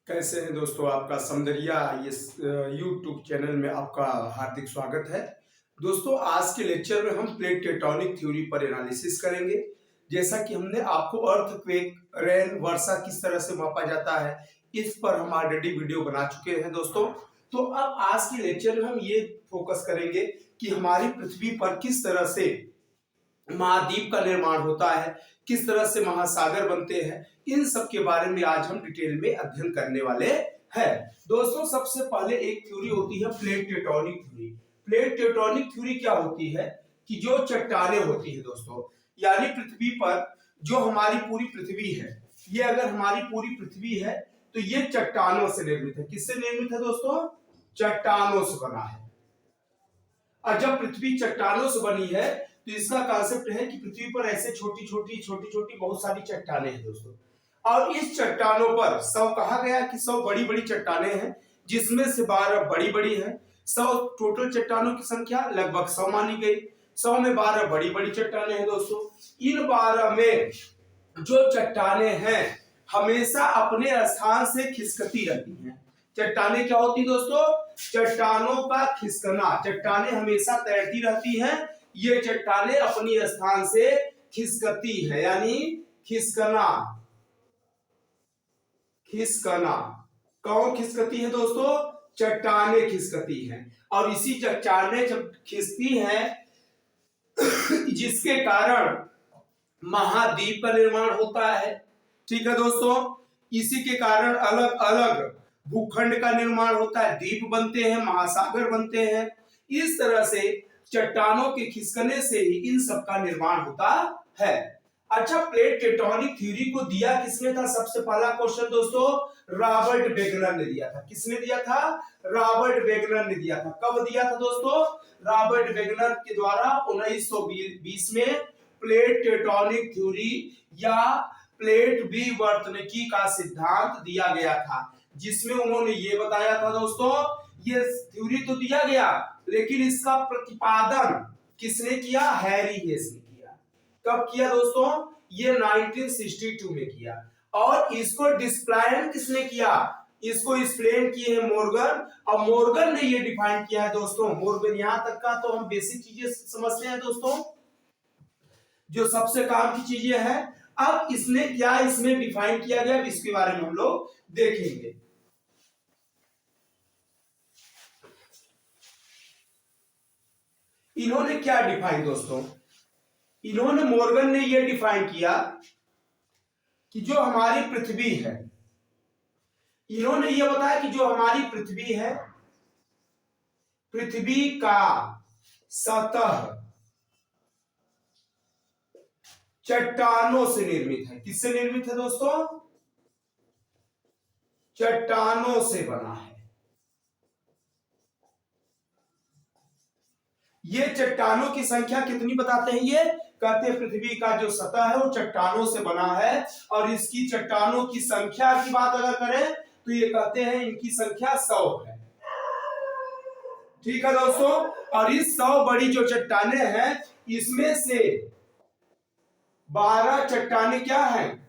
कैसे हैं दोस्तों। आपका सौंदर्या इस यूट्यूब चैनल में आपका हार्दिक स्वागत है। दोस्तों, आज के लेक्चर में हम प्लेट टेक्टोनिक थ्योरी पर एनालिसिस करेंगे। जैसा कि हमने आपको अर्थक्वेक, रेन, वर्षा किस तरह से मापा जाता है, इस पर हम ऑलरेडी वीडियो बना चुके हैं दोस्तों। तो अब आज के लेक्चर में हम ये फोकस करेंगे कि हमारी पृथ्वी पर किस तरह से महाद्वीप का निर्माण होता है, किस तरह से महासागर बनते हैं, इन सब के बारे में आज हम डिटेल में अध्ययन करने वाले हैं। दोस्तों, सबसे पहले एक थ्योरी होती है plate tectonic theory. Plate tectonic theory क्या होती है कि जो चट्टानें होती है दोस्तों, यानी पृथ्वी पर जो हमारी पूरी पृथ्वी है, ये अगर हमारी पूरी पृथ्वी है तो ये चट्टानों से निर्मित है। किससे निर्मित है दोस्तों? चट्टानों से बना है। और जब पृथ्वी चट्टानों से बनी है तो इसका कॉन्सेप्ट है कि पृथ्वी पर ऐसे छोटी छोटी बहुत सारी चट्टानें हैं दोस्तों। और इस चट्टानों पर 100 कहा गया कि 100 बड़ी बड़ी चट्टानें हैं, जिसमें से 12 बड़ी बड़ी हैं। 100 टोटल चट्टानों की संख्या लगभग 100 मानी गई। 100 में 12 बड़ी बड़ी चट्टानें हैं दोस्तों। इन 12 में जो चट्टानें हैं हमेशा अपने स्थान से खिसकती रहती हैं। चट्टानें क्या होती दोस्तों? चट्टानों का खिसकना। चट्टानें हमेशा तैरती रहती हैं, ये चट्टानें अपनी स्थान से खिसकती है, यानी खिसकना। खिसकना कौन खिसकती है दोस्तों? चट्टानें खिसकती हैं। और इसी चट्टानें जब खिसती हैं जिसके कारण महाद्वीप का निर्माण होता है। ठीक है दोस्तों, इसी के कारण अलग अलग भूखंड का निर्माण होता है, द्वीप बनते हैं, महासागर बनते हैं। इस तरह से चट्टानों के खिसकने से ही इन सब का निर्माण होता है। अच्छा, प्लेट टेक्टोनिक थ्योरी को दिया किसने था? सबसे पहला क्वेश्चन दोस्तों रॉबर्ट वेगनर ने दिया था। किसने दिया था? रॉबर्ट वेगनर ने दिया था। कब दिया था दोस्तों? रॉबर्ट वेगनर के द्वारा 1920 में प्लेट टेक्टोनिक थ्योरी या प्लेट विवर्तनिकी का सिद्धांत दिया गया था, जिसमें उन्होंने ये बताया था दोस्तों, ये थ्योरी तो दिया गया लेकिन इसका प्रतिपादन किसने किया? हैरी हेस ने किया। कब किया दोस्तों? ये 1962 में किया। और इसको डिस्प्लेन किसने किया? इसको एक्सप्लेन किए हैं मॉर्गन। और मॉर्गन ने ये डिफाइन किया है दोस्तों। मॉर्गन, यहां तक का तो हम बेसिक चीजें समझते हैं दोस्तों, जो सबसे काम की चीजें हैं। अब इसने क्या इसमें डिफाइन किया गया, इसके बारे में हम लोग देखेंगे। इन्होंने क्या डिफाइन दोस्तों? इन्होंने मॉर्गन ने यह डिफाइन किया कि जो हमारी पृथ्वी है, इन्होंने यह बताया कि जो हमारी पृथ्वी है, पृथ्वी का सतह चट्टानों से निर्मित है। किससे निर्मित है दोस्तों? चट्टानों से बना है। ये चट्टानों की संख्या कितनी बताते हैं? ये कहते हैं पृथ्वी का जो सतह है वो चट्टानों से बना है। और इसकी चट्टानों की संख्या की बात अगर करें तो ये कहते हैं इनकी संख्या 100 है। ठीक है दोस्तों, और इस 100 बड़ी जो चट्टानें हैं इसमें से 12 चट्टानें क्या हैं?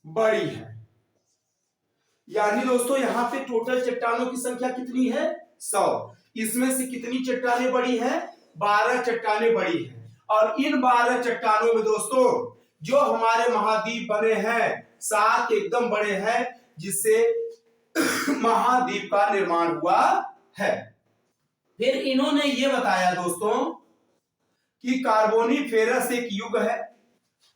बड़ी है। यानी दोस्तों यहां पे टोटल चट्टानों की संख्या कितनी है? 100। इसमें से कितनी चट्टानें बड़ी हैं? 12 चट्टानें बड़ी हैं। और इन 12 चट्टानों में दोस्तों जो हमारे महाद्वीप बने हैं 7 एकदम बड़े हैं, जिससे महाद्वीप का निर्माण हुआ है। फिर इन्होंने ये बताया दोस्तों कि कार्बोनिफेरस एक युग है।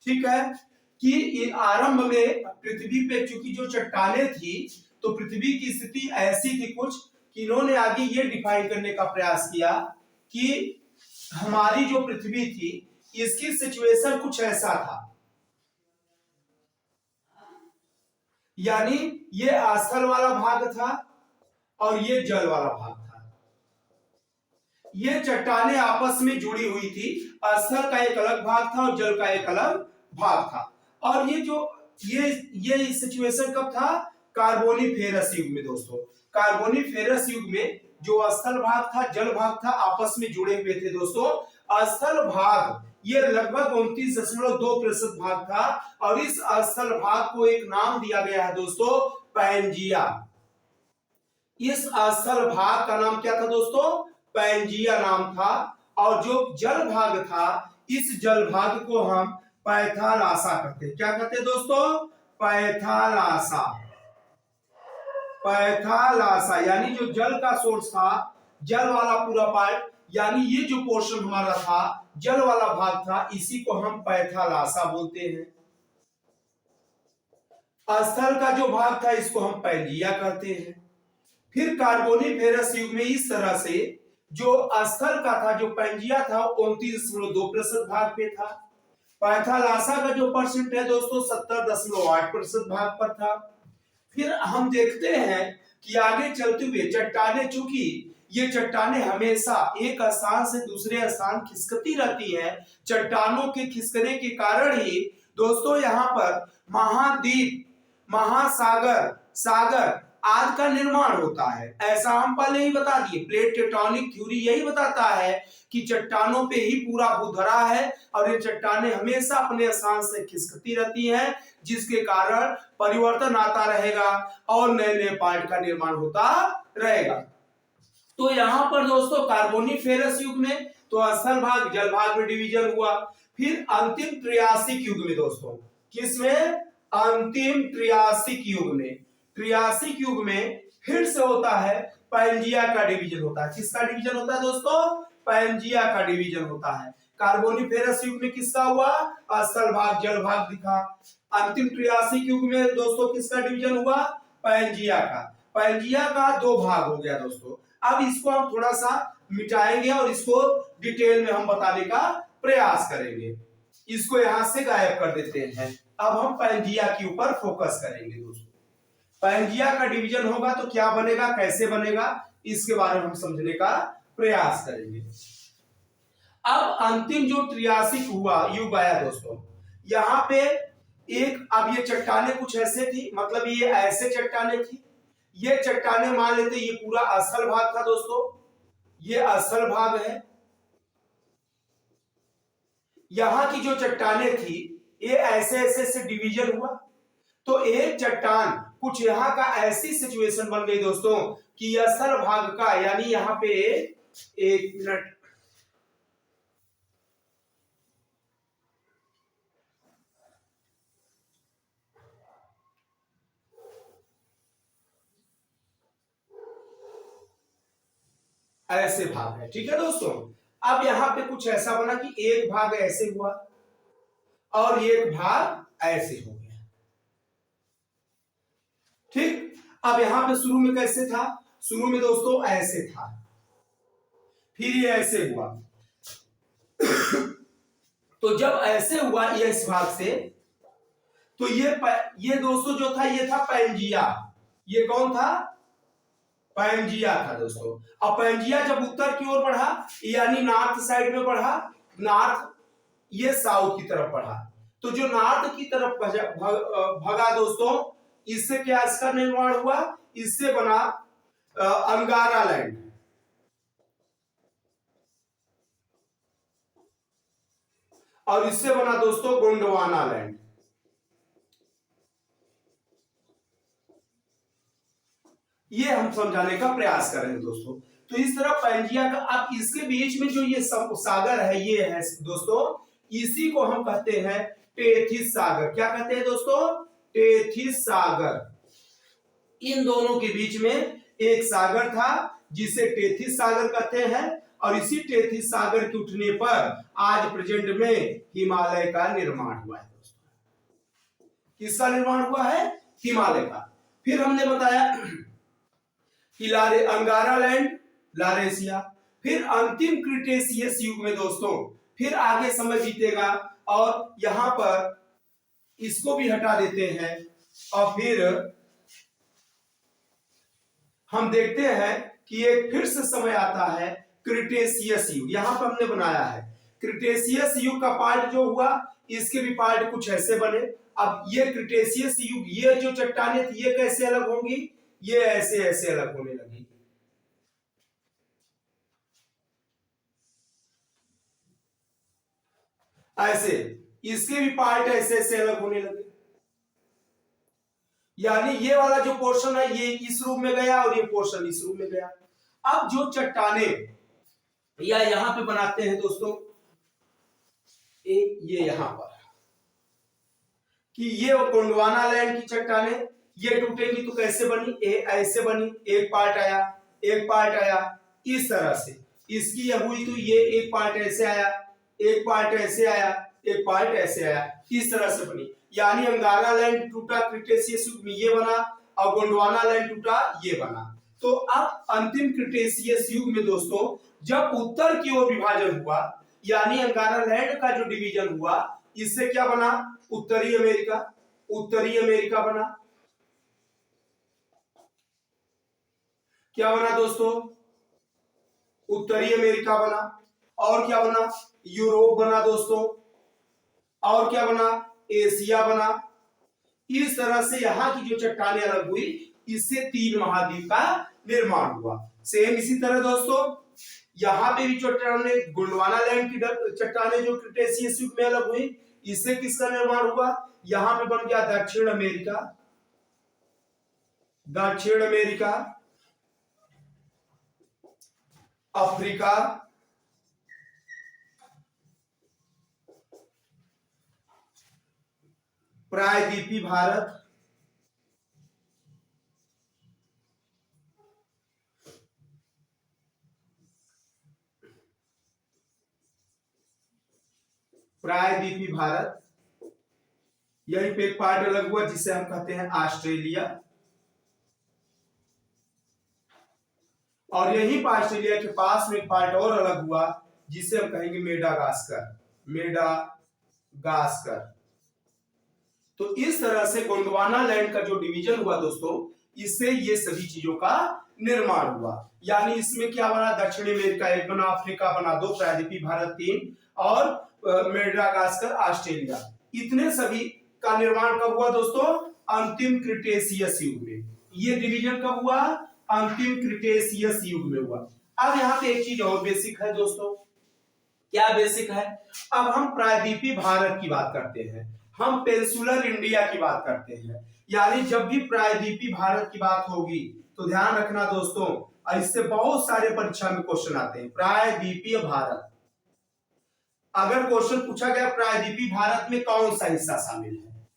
ठीक है, कि आरंभ में पृथ्वी पे चूंकि जो चट्टानें थी तो पृथ्वी की स्थिति ऐसी थी कुछ कि इन्होंने आगे ये डिफाइन करने का प्रयास किया कि हमारी जो पृथ्वी थी इसकी सिचुएशन कुछ ऐसा था, यानी ये स्थल वाला भाग था और ये जल वाला भाग था। ये चट्टानें आपस में जुड़ी हुई थी। स्थल का एक अलग भाग था और जल का एक अलग भाग था। और ये जो ये सिचुएशन कब था? कार्बोनिफेरस युग में दोस्तों। कार्बोनिफेरस युग में जो स्थल भाग था, जल भाग था, आपस में जुड़े हुए थे दोस्तों। स्थल भाग ये लगभग 29.2% भाग था और इस स्थल भाग को एक नाम दिया गया है दोस्तों पैंजिया। इस स्थल भाग का नाम क्या था दोस्तों? पैंजिया नाम था। और जो जल भाग था इस जल भाग को हम पैथालासा कहते। क्या कहते दोस्तों? पैथालासा। पैथालासा यानी जो जल का सोर्स था, जल वाला पूरा पार्ट, यानी ये जो पोर्शन हमारा था, जल वाला भाग था, इसी को हम पैथालासा बोलते हैं। स्थल का जो भाग था इसको हम पैंजिया कहते हैं। फिर कार्बोनिफेरस युग में इस तरह से जो स्थल का था, जो पैंजिया था, 29.2% भाग पे था। पैथालासा का जो परसेंट है दोस्तों 70.8% भाग पर था। फिर हम देखते हैं कि आगे चलते हुए चट्टाने, चूंकि ये चट्टाने हमेशा एक स्थान से दूसरे स्थान खिसकती रहती हैं, चट्टानों के खिसकने के कारण ही दोस्तों यहाँ पर महाद्वीप, महासागर, सागर आदि का निर्माण होता है। ऐसा हम पहले ही बता दिए। प्लेट टेक्टोनिक थ्योरी यही बताता है कि चट्टानों पे ही पूरा भूधरा है और ये चट्टानें हमेशा अपने स्थान से खिसकती रहती हैं, जिसके कारण परिवर्तन आता रहेगा और नए नए पार्ट का निर्माण होता रहेगा। तो यहाँ पर दोस्तों कार्बोनिफेरस युग में तो स्थल भाग जल भाग में डिवीजन हुआ। फिर अंतिम त्रियासिक युग में दोस्तों, किसमें? अंतिम त्रियासिक युग में। त्रियासिक युग में फिर से होता है पैंजिया का डिवीजन होता है। किसका डिवीजन होता है दोस्तों? पैंजिया का डिवीजन होता है। कार्बोनिफेरस युग में किसका हुआ? स्थल भाग जल भाग दिखा। अंतिम त्रियासिक युग में दोस्तों किसका डिवीजन हुआ? पैंजिया का। पैंजिया का दो भाग हो गया दोस्तों। अब इसको हम थोड़ा सा मिटाएंगे और इसको डिटेल में हम बताने का प्रयास करेंगे। इसको यहां से गायब कर देते हैं। अब हम पैंजिया के ऊपर फोकस करेंगे दोस्तों। पैंजिया का डिवीजन होगा तो क्या बनेगा, कैसे बनेगा, इसके बारे में हम समझने का प्रयास करेंगे। अब अंतिम जो त्रियासिक हुआ युग आया दोस्तों, यहाँ पे एक, अब ये चट्टाने कुछ ऐसे थी, मतलब ये ऐसे चट्टाने थी। ये चट्टाने मान लेते ये पूरा स्थल भाग था दोस्तों, ये स्थल भाग है। यहां की जो चट्टाने थी ये ऐसे ऐसे से डिवीजन हुआ, तो एक चट्टान कुछ यहां का ऐसी सिचुएशन बन गई दोस्तों कि स्थल भाग का, यानी यहां पे एक मिनट, ऐसे भाग है, ठीक है दोस्तों। अब यहां पे कुछ ऐसा बना कि एक भाग ऐसे हुआ और एक भाग ऐसे हो गया, ठीक। अब यहां पे शुरू में कैसे था? शुरू में दोस्तों ऐसे था, फिर ये ऐसे हुआ। तो जब ऐसे हुआ ये इस भाग से, तो ये दोस्तों जो था ये था पैंजिया। ये कौन था? पैंजिया था दोस्तों। अब पैंजिया जब उत्तर की ओर बढ़ा, यानी नॉर्थ साइड में बढ़ा, नॉर्थ, ये साउथ की तरफ बढ़ा, तो जो नॉर्थ की तरफ भगा दोस्तों, इससे क्या इसका निर्माण हुआ? इससे बना अंगारा लैंड। और इससे बना दोस्तों गोंडवाना लैंड। ये हम समझाने का प्रयास कर रहे हैं दोस्तों। तो इस तरह पैंजिया का, अब इसके बीच में जो ये सागर है, ये है दोस्तों, इसी को हम कहते हैं टेथिस सागर। क्या कहते हैं दोस्तों? टेथिस सागर। इन दोनों के बीच में एक सागर था जिसे टेथिस सागर कहते हैं, और इसी टेथिस सागर के उठने पर आज प्रेजेंट में हिमालय का निर्माण हुआ है दोस्तों। किसका निर्माण हुआ है? हिमालय का। फिर हमने बताया कि अंगारा लैंड, लारेशिया। फिर अंतिम क्रिटेशियस युग में दोस्तों फिर आगे समय बीतेगा और यहां पर इसको भी हटा देते हैं और फिर हम देखते हैं कि एक फिर से समय आता है क्रिटेशियस युग। यहां पर हमने बनाया है क्रिटेशियस युग का पार्ट जो हुआ, इसके भी पार्ट कुछ ऐसे बने। अब ये क्रिटेशियस युग, ये जो चट्टाने थी ये कैसे अलग होंगी? ये ऐसे ऐसे अलग होने लगी। ऐसे इसके भी पार्ट ऐसे ऐसे अलग होने लगे, यानी ये वाला जो पोर्शन है ये इस रूप में गया और ये पोर्शन इस रूप में गया। अब जो चट्टाने या यहां पे बनाते हैं दोस्तों ये यहां पर कि ये गोंडवाना लैंड की चट्टाने ये टूटेंगी तो कैसे बनी, ऐसे बनी, एक पार्ट आया एक पार्ट आया इस तरह से, इसकी यह हुई तो ये एक पार्ट ऐसे आया एक पार्ट ऐसे आया एक पार्ट ऐसे आया, इस तरह से बनी। यानी अंगारा लैंड टूटा क्रिटेशियस युग में ये बना और गोंडवाना लैंड टूटा ये बना। तो अब अंतिम क्रिटेशियस युग में दोस्तों जब उत्तर की ओर विभाजन हुआ यानी अंगारा लैंड का जो डिवीजन हुआ इससे क्या बना, उत्तरी अमेरिका बना। क्या बना दोस्तों, उत्तरी अमेरिका बना। और क्या बना, यूरोप बना दोस्तों। और क्या बना, एशिया बना। इस तरह से यहाँ की जो चट्टानें अलग हुई इससे 3 महाद्वीप का निर्माण हुआ। सेम इसी तरह दोस्तों यहाँ पे भी चट्टानें, गोंडवाना लैंड की चट्टानें जो क्रिटेशियस युग में अलग हुई इससे किसका निर्माण हुआ, यहाँ पे बन गया दक्षिण अमेरिका, अफ्रीका, प्रायद्वीपीय भारत, यही पे एक पार्ट अलग हुआ जिसे हम कहते हैं ऑस्ट्रेलिया। और यही ऑस्ट्रेलिया के पास में एक पार्ट और अलग हुआ जिसे हम कहेंगे मेडागास्कर। तो इस तरह से गोंडवाना लैंड का जो डिवीजन हुआ दोस्तों इससे ये सभी चीजों का निर्माण हुआ। यानी इसमें क्या बना, दक्षिणी अमेरिका एक बना, अफ्रीका बना 2, प्रायद्वीपीय भारत 3 और मेडागास्कर ऑस्ट्रेलिया, इतने सभी का निर्माण कब हुआ दोस्तों, अंतिम क्रिटेशियस युग में। ये डिवीजन कब हुआ, अंतिम क्रिटेशियस युग में हुआ। अब यहाँ पे एक चीज और बेसिक है दोस्तों, क्या बेसिक है, अब हम प्रायद्वीपीय भारत की बात करते हैं, हम पेनिनसुलर इंडिया की बात करते हैं। यानी जब भी प्रायद्वीपीय भारत की बात होगी तो ध्यान रखना दोस्तों, इससे बहुत सारे परीक्षा में क्वेश्चन आते हैं। प्रायद्वीपीय भारत, अगर क्वेश्चन पूछा गया प्रायद्वीपीय भारत में कौन सा हिस्सा शामिल है,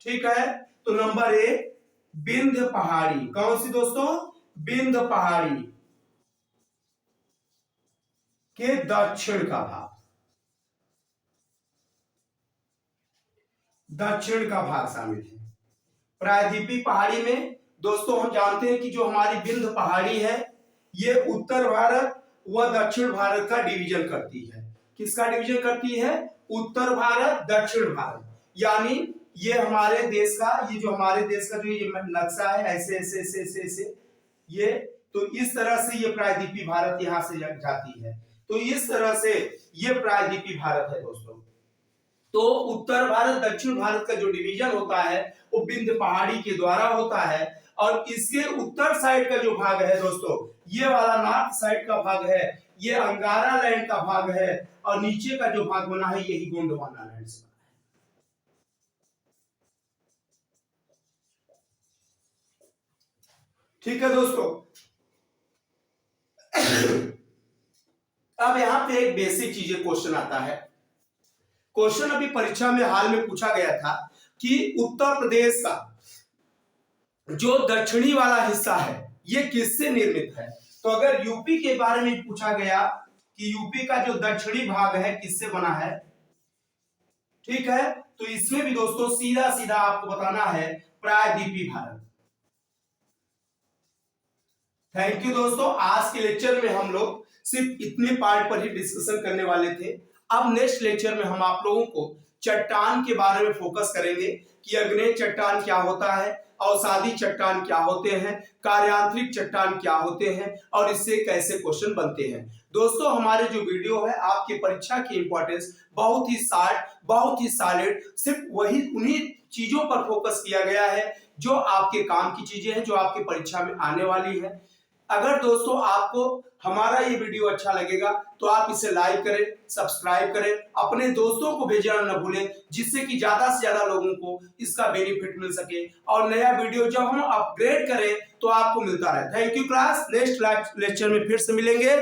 ठीक है, तो नंबर 1 विंध्य पहाड़ी, कौन सी दोस्तों, विंध्य पहाड़ी के दक्षिण का भाग शामिल है। प्रायद्वीपीय पहाड़ी में दोस्तों हम जानते हैं कि जो हमारी विंध्य पहाड़ी है ये उत्तर भारत व दक्षिण भारत का डिवीजन करती है। किसका डिवीजन करती है, उत्तर भारत दक्षिण भारत। यानी ये हमारे देश का, ये जो हमारे देश का जो ये नक्शा है ऐसे ऐसे ऐसे ऐसे ऐसे ये, तो इस तरह से ये प्रायद्वीपीय भारत यहां से जाती है। तो इस तरह से ये प्रायद्वीपीय भारत है दोस्तों। तो उत्तर भारत दक्षिण भारत का जो डिवीजन होता है वो विंध्य पहाड़ी के द्वारा होता है। और इसके उत्तर साइड का जो भाग है दोस्तों, ये वाला नॉर्थ साइड का भाग है, ये अंगारा लैंड का भाग है, और नीचे का जो भाग बना है यही गोंडवाना लैंड से बना है। ठीक है दोस्तों, अब यहां पे एक बेसिक चीजें क्वेश्चन आता है। क्वेश्चन अभी परीक्षा में हाल में पूछा गया था कि उत्तर प्रदेश का जो दक्षिणी वाला हिस्सा है ये किससे निर्मित है। तो अगर यूपी के बारे में पूछा गया कि यूपी का जो दक्षिणी भाग है किससे बना है, ठीक है, तो इसमें भी दोस्तों सीधा सीधा आपको बताना है प्रायद्वीपीय भारत। थैंक यू दोस्तों, आज के लेक्चर में हम लोग सिर्फ इतने पार्ट पर ही डिस्कशन करने वाले थे। अब नेक्स्ट लेक्चर में हम आप लोगों को चट्टान के बारे में फोकस करेंगे कि अग्नेय चट्टान क्या होता है, अवसादी चट्टान क्या होते हैं, कार्यांतरिक चट्टान क्या होते हैं और इससे कैसे क्वेश्चन बनते हैं। दोस्तों हमारे जो वीडियो है आपके परीक्षा की इंपॉर्टेंस बहुत ही शार्ट, बहुत ही सॉलिड, सिर्फ वही उन्हीं चीजों पर फोकस किया गया है जो आपके काम की चीजें हैं, जो आपके परीक्षा में आने वाली है। अगर दोस्तों आपको हमारा ये वीडियो अच्छा लगेगा तो आप इसे लाइक करें, सब्सक्राइब करें, अपने दोस्तों को भेजना न भूलें, जिससे कि ज्यादा से ज्यादा लोगों को इसका बेनिफिट मिल सके और नया वीडियो जब हम अपग्रेड करें तो आपको मिलता रहे। Thank you class, next lecture में फिर से मिलेंगे।